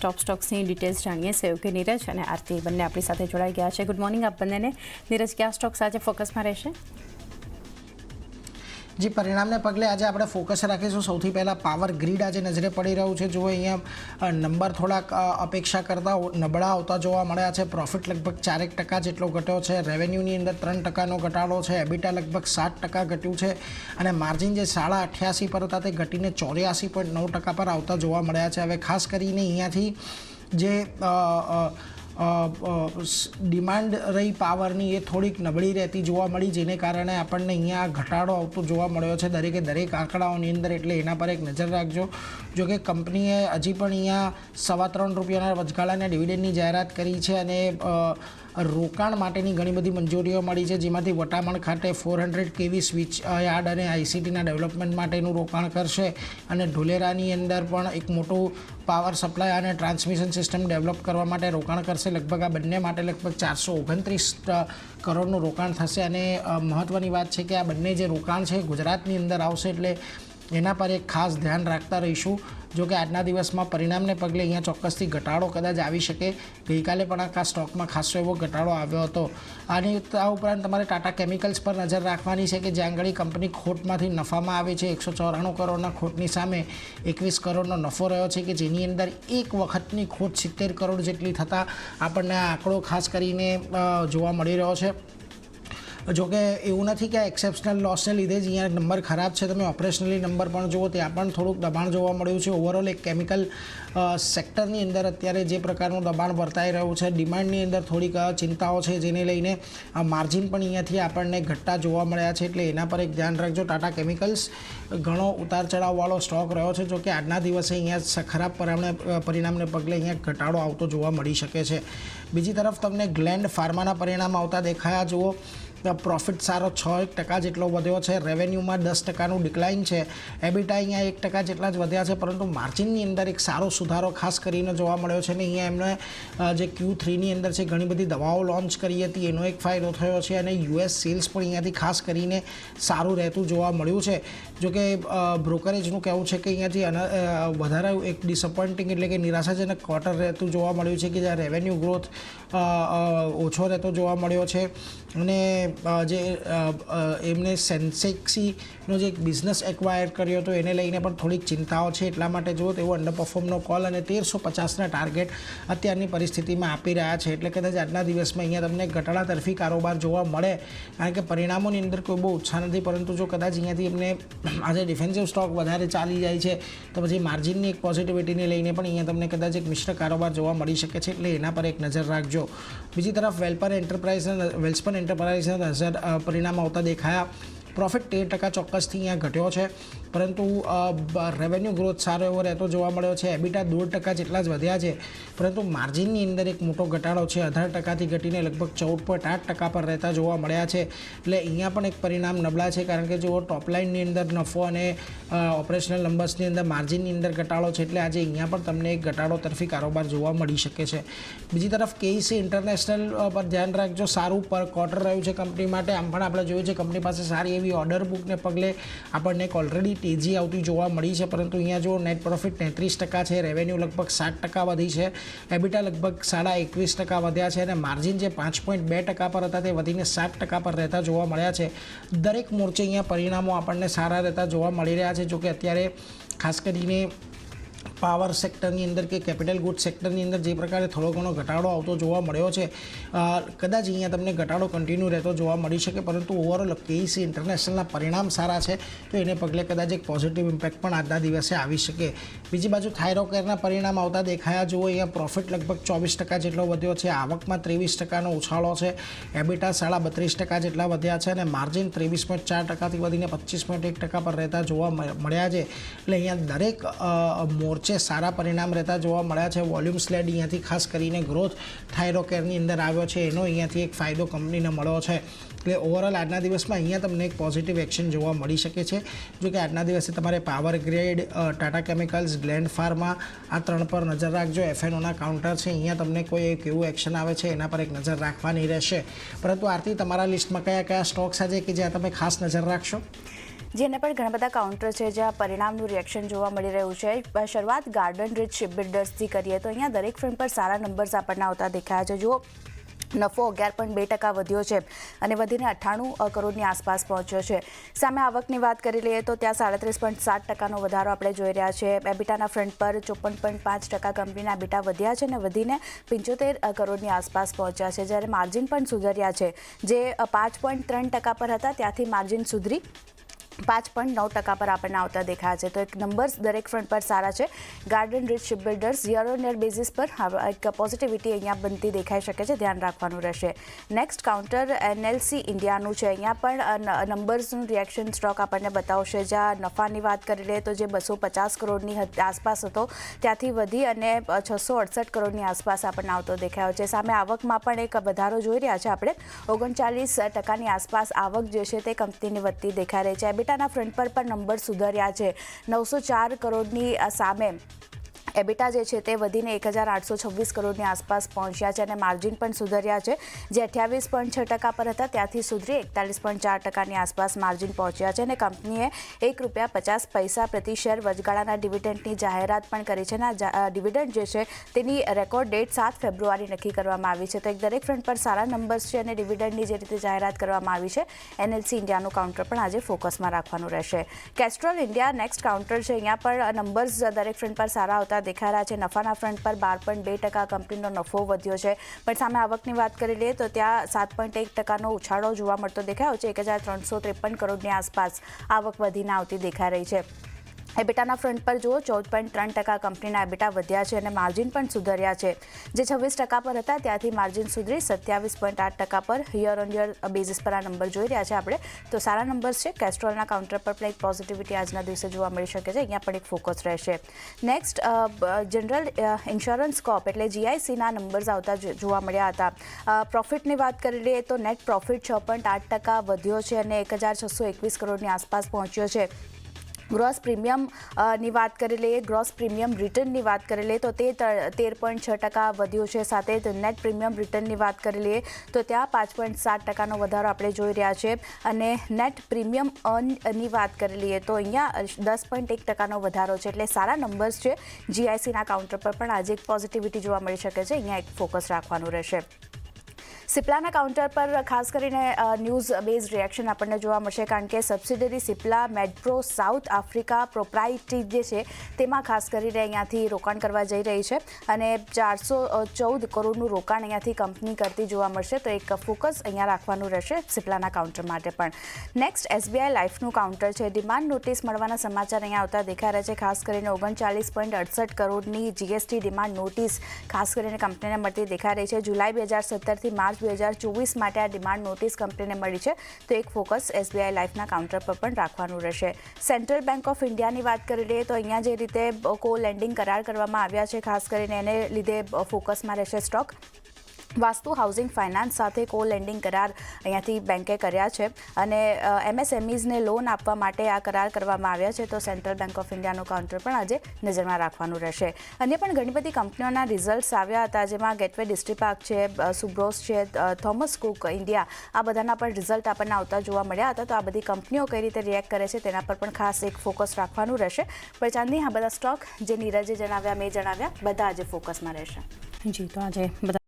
ટોપ સ્ટોક્સની details જાણીએ. સહયોગી નીરજ અને આરતી બંને આપણી સાથે જોડાઈ ગયા છે. ગુડ મોર્નિંગ આપ બંનેને. નીરજ, કયા સ્ટોક્સ આજે ફોકસમાં રહેશે? જી, પરિણામને પગલે આજે આપણે ફોકસ રાખીશું. સૌથી પહેલાં પાવર ગ્રીડ આજે નજરે પડી રહ્યું છે. જુઓ અહીંયા નંબર થોડાક અપેક્ષા કરતાં નબળા આવતા જોવા મળ્યા છે. પ્રોફિટ લગભગ 4% જેટલો ઘટ્યો છે. રેવન્યુની અંદર 3%નો ઘટાડો છે. એબિટા લગભગ 7% ઘટ્યું છે અને માર્જિન જે 88.5 પર હતા તે ઘટીને 84.9% પર આવતા જોવા મળ્યા છે. હવે ખાસ કરીને અહીંયાથી જે ડિમાન્ડ રહી પાવરની એ થોડીક નબળી રહેતી જોવા મળી, જેને કારણે આપણને અહીંયા ઘટાડો આવતો જોવા મળ્યો છે દરેક આંકડાઓની અંદર. એટલે એના પર એક નજર રાખજો. જો કે કંપનીએ હજી પણ અહીંયા ₹3.25 વચગાળાના ડિવિડન્ડની જાહેરાત કરી છે અને રોકાણ માટેની ઘણી બધી મંજૂરીઓ મળી છે, જેમાંથી વટામણ ખાતે 400 kV સ્વિચ યાર્ડ અને આઈસીટીના ડેવલપમેન્ટ માટેનું રોકાણ કરશે અને ઢોલેરાની અંદર પણ એક મોટું પાવર સપ્લાય અને ટ્રાન્સમિશન સિસ્ટમ ડેવલપ કરવા માટે રોકાણ કરશે. લગભગ આ બંને માટે લગભગ 429 કરોડનું રોકાણ થશે અને મહત્ત્વની વાત છે કે આ બંને જે રોકાણ છે ગુજરાતની અંદર આવશે, એટલે એના પર એક ખાસ ધ્યાન રાખતા રહીશું. જો કે આજના દિવસમાં પરિણામને પગલે અહીંયા ચોક્કસથી ઘટાડો કદાચ આવી શકે. ગઈકાલે પણ આ સ્ટોકમાં ખાસો એવો ઘટાડો આવ્યો હતો. આની આ ઉપરાંત તમારે ટાટા કેમિકલ્સ પર નજર રાખવાની છે કે જ્યાં આગળ કંપની ખોટમાંથી નફામાં આવે છે. 194 કરોડના ખોટની સામે 21 કરોડનો નફો રહ્યો છે, કે જેની અંદર એક વખતની ખોટ 70 કરોડ જેટલી થતાં આપણને આ આંકડો ખાસ કરીને જોવા મળી રહ્યો છે. જોકે એવું નથી કે આ એક્સેપ્શનલ લોસને લીધે જ અહીંયા નંબર ખરાબ છે. તમે ઓપરેશનલી નંબર પણ જુઓ, ત્યાં પણ થોડુંક દબાણ જોવા મળ્યું છે. ઓવરઓલ એક કેમિકલ સેક્ટરની અંદર અત્યારે જે પ્રકારનું દબાણ વર્તાઈ રહ્યું છે, ડિમાન્ડની અંદર થોડીક ચિંતાઓ છે, જેને લઈને માર્જિન પણ અહીંયાથી આપણને ઘટતા જોવા મળ્યા છે. એટલે એના પર એક ધ્યાન રાખજો. ટાટા કેમિકલ્સ ઘણો ઉતાર ચઢાવવાળો સ્ટોક રહ્યો છે. જોકે આજના દિવસે અહીંયા ખરાબ પરિણામને પગલે અહીંયા ઘટાડો આવતો જોવા મળી શકે છે. બીજી તરફ તમને ગ્લેન્ડ ફાર્માના પરિણામ આવતા દેખાયા. જુઓ, પ્રોફિટ સારો 6% જેટલો વધ્યો છે. રેવન્યુમાં 10%નું ડિક્લાઇન છે. એબિટા અહીંયા 1% જેટલા જ વધ્યા છે, પરંતુ માર્જિનની અંદર એક સારો સુધારો ખાસ કરીને જોવા મળ્યો છે. અને અહીંયા એમણે જે Q3ની અંદર છે ઘણી બધી દવાઓ લોન્ચ કરી હતી, એનો એક ફાયદો થયો છે અને US સેલ્સ પણ અહીંયાથી ખાસ કરીને સારું રહેતું જોવા મળ્યું છે. જોકે બ્રોકરેજનું કહેવું છે કે અહીંયાથી વધારે એક ડિસઅપોઇન્ટિંગ એટલે કે નિરાશાજનક ક્વાર્ટર રહેતું જોવા મળ્યું છે, કે જ્યાં રેવન્યુ ગ્રોથ ઓછો રહેતો જોવા મળ્યો છે. અને જે એમને સેન્સેક્સીનો જે એક બિઝનેસ એક્વાયર કર્યો હતો એને લઈને પણ થોડીક ચિંતાઓ છે. એટલા માટે જુઓ તેવો અંડરપરફોર્મનો કોલ અને 1350ના ટાર્ગેટ અત્યારની પરિસ્થિતિમાં આપી રહ્યા છે. એટલે કદાચ આજના દિવસમાં અહીંયા તમને ઘટાડા તરફી કારોબાર જોવા મળે, કારણ કે પરિણામોની અંદર કોઈ બહુ ઉત્સાહ નથી. પરંતુ જો કદાચ અહીંયાથી એમને આજે ડિફેન્સિવ સ્ટોક વધારે ચાલી જાય છે તો પછી માર્જિનની એક પોઝિટિવિટીને લઈને પણ અહીંયા તમને કદાચ એક મિશ્ર કારોબાર જોવા મળી શકે છે. એટલે એના પર એક નજર રાખજો. બીજી તરફ વેલ્સપન એન્ટરપ્રાઇઝના પરિણામ આવતા દેખાયા. પ્રોફિટ 13% ચોક્કસથી અહીંયા ઘટ્યો છે, પરંતુ રેવન્યુ ગ્રોથ સારો એવો રહેતો જોવા મળ્યો છે. એબિટા 2% જેટલા જ વધ્યા છે, પરંતુ માર્જિનની અંદર એક મોટો ઘટાડો છે. 18%થી ઘટીને લગભગ 14.8% પર રહેતા જોવા મળ્યા છે. એટલે અહીંયા પણ એક પરિણામ નબળા છે, કારણ કે જો ટોપલાઇનની અંદર નફો અને ઓપરેશનલ નંબર્સની અંદર માર્જિનની અંદર ઘટાડો છે. એટલે આજે અહીંયા પણ તમને એક ઘટાડો તરફી કારોબાર જોવા મળી શકે છે. બીજી તરફ કેઈસી ઇન્ટરનેશનલ પર ધ્યાન રાખજો. સારું પર ક્વાર્ટર રહ્યું છે કંપની માટે. આમ પણ આપણે જોયું છે કંપની પાસે સારી ઓર્ડર બુકને પગલે આપણને એક ઓલરેડી તેજી આવતી જોવા મળી છે, પરંતુ અહીંયા જો નેટ પ્રોફિટ 33% છે, રેવન્યુ લગભગ 7% વધી છે, એબિટા લગભગ 21% વધ્યા છે અને માર્જિન જે 5.2% પર હતા તે વધીને 7% પર રહેતા જોવા મળ્યા છે. દરેક મોરચે અહીંયા પરિણામો આપણને સારા રહેતા જોવા મળી રહ્યા છે. જોકે અત્યારે ખાસ કરીને પાવર સેક્ટરની અંદર કે કેપિટલ ગુડ સેક્ટરની અંદર જે પ્રકારે થોડો ઘણો ઘટાડો આવતો જોવા મળ્યો છે, કદાચ અહીંયા તમને ઘટાડો કન્ટિન્યુ રહેતો જોવા મળી શકે. પરંતુ ઓવરઓલ કેઈસી ઇન્ટરનેશનલના પરિણામ સારા છે, તો એને પગલે કદાચ એક પોઝિટિવ ઇમ્પેક્ટ પણ આજના દિવસે આવી શકે. બીજી બાજુ થાઇરોકેરના પરિણામ આવતા દેખાયા. જુઓ, અહીંયા પ્રોફિટ લગભગ 24% જેટલો વધ્યો છે. આવકમાં 23%નો ઉછાળો છે. એબિટા 32% જેટલા વધ્યા છે અને માર્જિન 23.4%થી વધીને 25.1% પર રહેતા જોવા મળ્યા છે. એટલે અહીંયા દરેક મોરચે સારા પરિણામ રહેતા જોવા મળ્યા છે. વોલ્યુમ સ્લેડ અહીંયાથી ખાસ કરીને ગ્રોથ થાઇરોકેરની અંદર આવ્યો છે, એનો અહીંયાથી એક ફાયદો કંપનીને મળ્યો છે. એટલે ઓવરઓલ આજના દિવસમાં અહીંયા તમને એક પોઝિટિવ એક્શન જોવા મળી શકે છે. જો કે આજના દિવસે તમારે power grade, Tata chemicals, gland pharma આ 3 પર નજર રાખજો. એફએનઓના કાઉન્ટર છે, અહીંયા તમને કોઈ એક એવું એક્શન આવે છે એના પર એક નજર રાખવાની રહેશે. પરંતુ આરતી, તમારા લિસ્ટમાં કયા કયા સ્ટોક્સ છે કે જ્યાં તમે ખાસ નજર રાખશો? જેને પણ ઘણા બધા કાઉન્ટર છે જ્યાં પરિણામનું રિએક્શન જોવા મળી રહ્યું છે. શરૂઆત ગાર્ડન રીચ શિપબિલ્ડર્સથી કરીએ તો અહીંયા દરેક ફ્રન્ટ પર સારા નંબર્સ આપણને આવતા દેખાયા છે. જુઓ, નફો 11.2% વધ્યો છે અને વધીને 98 કરોડની આસપાસ પહોંચ્યો છે. સામે આવકની વાત કરી લઈએ તો ત્યાં 37.7%નો વધારો આપણે જોઈ રહ્યા છે. એબિટાના ફ્રન્ટ પર 54.5% કંપનીના એબિટા વધ્યા છે અને વધીને 75 કરોડની આસપાસ પહોંચ્યા છે. જ્યારે માર્જિન પણ સુધર્યા છે, જે 5.3% પર હતા ત્યાંથી માર્જિન સુધરી 5.9% પર આપણને આવતા દેખાયા છે. તો એક નંબર્સ દરેક ફ્રન્ટ પર સારા છે. Garden reach shipbuilders year on year basis પર એક પોઝિટિવિટી અહીંયા બનતી દેખાઈ શકે છે, ધ્યાન રાખવાનું રહેશે. નેક્સ્ટ કાઉન્ટર NLC ઇન્ડિયાનું છે. અહીંયા પણ નંબર્સનું રિએક્શન સ્ટોક આપણને બતાવશે. જ્યાં નફાની વાત કરી લઈએ તો જે 250 કરોડની આસપાસ હતો ત્યાંથી વધી અને 668 કરોડની આસપાસ આપણને આવતો દેખાયો છે. સામે આવકમાં પણ એક વધારો જોઈ રહ્યા છે આપણે. 39% આસપાસ આવક જે છે તે કંપનીની વધતી દેખાઈ રહી છે. એબિટાના ફ્રન્ટ પર પણ નંબર સુધર્યા છે. 904 કરોડની સામે એબિટા જે છે તે વધીને 1826 કરોડની આસપાસ પહોંચ્યા છે અને માર્જિન પણ સુધર્યા છે. જે 28.6% પર હતા ત્યાંથી સુધરી 41.4%ની આસપાસ માર્જિન પહોંચ્યા છે અને કંપનીએ ₹1.50 પ્રતિ શેર વચગાળાના ડિવિડન્ડની જાહેરાત પણ કરી છે. અને ડિવિડન્ડ જે છે તેની રેકોર્ડ ડેટ 7 ફેબ્રુઆરી નક્કી કરવામાં આવી છે. તો એક દરેક ફ્રન્ટ પર સારા નંબર્સ છે અને ડિવિડન્ડની જે રીતે જાહેરાત કરવામાં આવી છે, NLC ઇન્ડિયાનું કાઉન્ટર પણ આજે ફોકસમાં રાખવાનું રહેશે. કેસ્ટ્રોલ ઇન્ડિયા નેક્સ્ટ કાઉન્ટર છે. અહીંયા પણ નંબર્સ દરેક ફ્રન્ટ પર સારા આવતા દેખાઈ રહ્યા છે. નફાના ફ્રન્ટ પર 12.2% કંપનીનો નફો વધ્યો છે. પણ સામે આવકની વાત કરી લઈએ તો ત્યાં 7.1%નો ઉછાળો જોવા મળતો દેખાયો છે. 1353 કરોડની આસપાસ આવક વધીને આવતી દેખાઈ રહી છે. એબિટાના ફ્રન્ટ પર જુઓ, 14.3% કંપનીના એબિટા વધ્યા છે અને માર્જિન પણ સુધર્યા છે. જે 26% પર હતા ત્યાંથી માર્જિન સુધરી 27.8% પર યર ઓન યર બેઝિસ પર આ નંબર જોઈ રહ્યા છે આપણે. તો સારા નંબર્સ છે. કેસ્ટ્રોલના કાઉન્ટર પર પણ એક પોઝિટિવિટી આજના દિવસે જોવા મળી શકે છે. અહીંયા પણ એક ફોકસ રહેશે. નેક્સ્ટ જનરલ ઇન્સ્યોરન્સ કોર્પ એટલે GICના નંબર્સ આવતા જોવા મળ્યા હતા. પ્રોફિટની વાત કરી લઈએ તો નેટ પ્રોફિટ 6.8% વધ્યો છે અને 1621 કરોડની આસપાસ પહોંચ્યો છે. ગ્રોસ પ્રીમિયમની વાત કરી લઈએ, ગ્રોસ પ્રીમિયમ રિટર્નની વાત કરી લઈએ તો તે 13.6% વધ્યું છે. સાથે નેટ પ્રીમિયમ રિટર્નની વાત કરી લઈએ તો ત્યાં 5.7%નો વધારો આપણે જોઈ રહ્યા છે અને નેટ પ્રીમિયમ અર્નની વાત કરી લઈએ તો અહીંયા 10.1%નો વધારો છે. એટલે સારા નંબર્સ છે. GICના કાઉન્ટર પર પણ આજે એક પોઝિટિવિટી જોવા મળી શકે છે. અહીંયા એક ફોકસ રાખવાનું રહેશે. સિપ્લાના કાઉન્ટર પર ખાસ કરીને ન્યૂઝ બેઝ રિએક્શન આપણને જોવા મળશે, કારણ કે સબસિડરી સિપ્લા મેડપ્રો સાઉથ આફ્રિકા પ્રોપ્રાઇટી જે છે તેમાં ખાસ કરીને અહીંયાથી રોકાણ કરવા જઈ રહી છે અને 414 કરોડનું રોકાણ અહીંયાથી કંપની કરતી જોવા મળશે. તો એક ફોકસ અહીંયા રાખવાનું રહેશે સિપ્લાના કાઉન્ટર માટે પણ. નેક્સ્ટ SBI લાઈફનું કાઉન્ટર છે. ડિમાન્ડ નોટિસ મળવાના સમાચાર અહીંયા આવતા દેખાઈ રહ્યા છે. ખાસ કરીને 39.68 કરોડની GST ડિમાન્ડ નોટિસ ખાસ કરીને કંપનીને મળતી દેખાઈ રહી છે. જુલાઈ 2017થી માર્ચ 2024 માટે આ ડિમાન્ડ નોટિસ કંપનીને મળી છે. તો એક ફોકસ SBI લાઈફના કાઉન્ટર પર પણ રાખવાનું રહેશે. સેન્ટ્રલ બેંક ઓફ ઇન્ડિયાની વાત કરી લઈએ તો અહીંયા જે રીતે કો લેન્ડિંગ કરાર કરવામાં આવ્યા છે, ખાસ કરીને એને લીધે ફોકસમાં રહેશે સ્ટોક. વાસ્તુ હાઉસિંગ ફાઇનાન્સ સાથે કો લેન્ડિંગ કરાર અહીંયાથી બેંકે કર્યા છે અને MSMEsને લોન આપવા માટે આ કરાર કરવામાં આવ્યા છે. તો સેન્ટ્રલ બેંક ઓફ ઇન્ડિયાનું કાઉન્ટર પણ આજે નજરમાં રાખવાનું રહેશે. અન્ય પણ ઘણી બધી કંપનીઓના રિઝલ્ટ્સ આવ્યા હતા, જેમાં ગેટવે ડિસ્ટ્રીપાર્ક છે, સુબ્રોસ છે, થોમસ કુક ઇન્ડિયા, આ બધાના પણ રિઝલ્ટ આપણને આવતા જોવા મળ્યા હતા. તો આ બધી કંપનીઓ કઈ રીતે રિએક્ટ કરે છે તેના પર પણ ખાસ એક ફોકસ રાખવાનું રહેશે. પણ ચાંદની, આ બધા સ્ટોક જે નીરજે જણાવ્યા, મેં જણાવ્યા, બધા આજે ફોકસમાં રહેશે. જી, તો આજે બધા